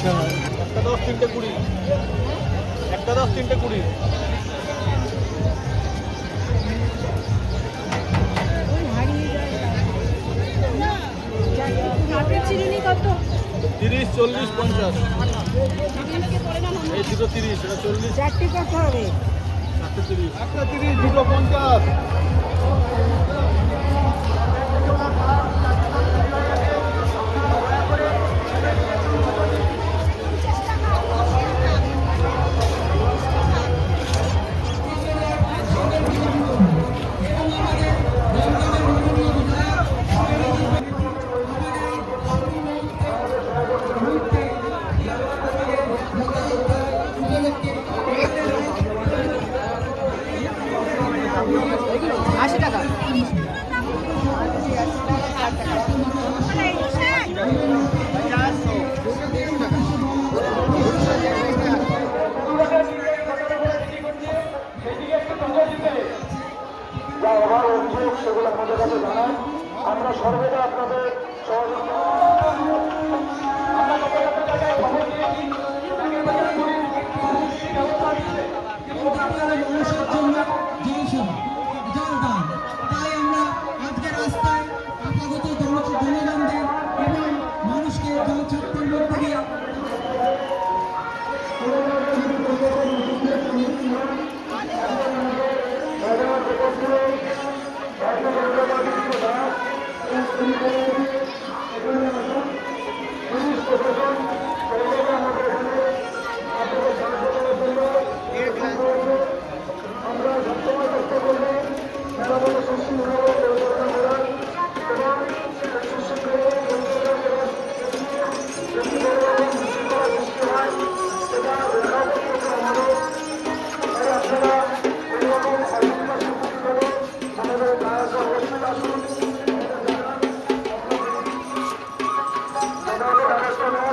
একটা 10 3টে 20, একটা 10 3টে 20। চিরুনি কত? 30 40 50। এই দুটো 30, এটা 40। চারটে কত হবে? একটা 30, একটা 30, দুটো 50। সেগুলো আমাদের কাছে জানান, আমরা সর্বদা আপনাদের সহযোগিতা আপনারা মানুষের জন্য জনসভা জল দান, তাই আমরা আজকে রাস্তায় আপাতত জনগণদের এবং মানুষকে জলছত্রের মধ্যে দিয়ে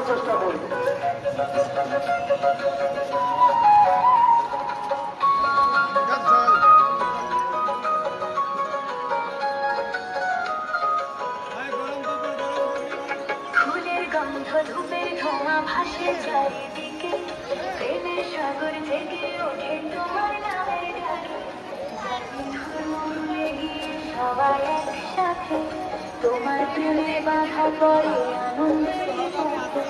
চেষ্টা করি। ফুলের গন্ধ ধূপের ধোঁয়া ভাসে চারিদিকে, প্রেমের সাগর জেগে ওঠে তোমার নামের ডাকে। ধর্ম ভুলে গিয়ে সবাই একসাথে তোমার প্রেমে বাধা পড়ে আনন্দের পথে।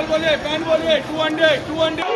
बोलिए पैन बोलिए 200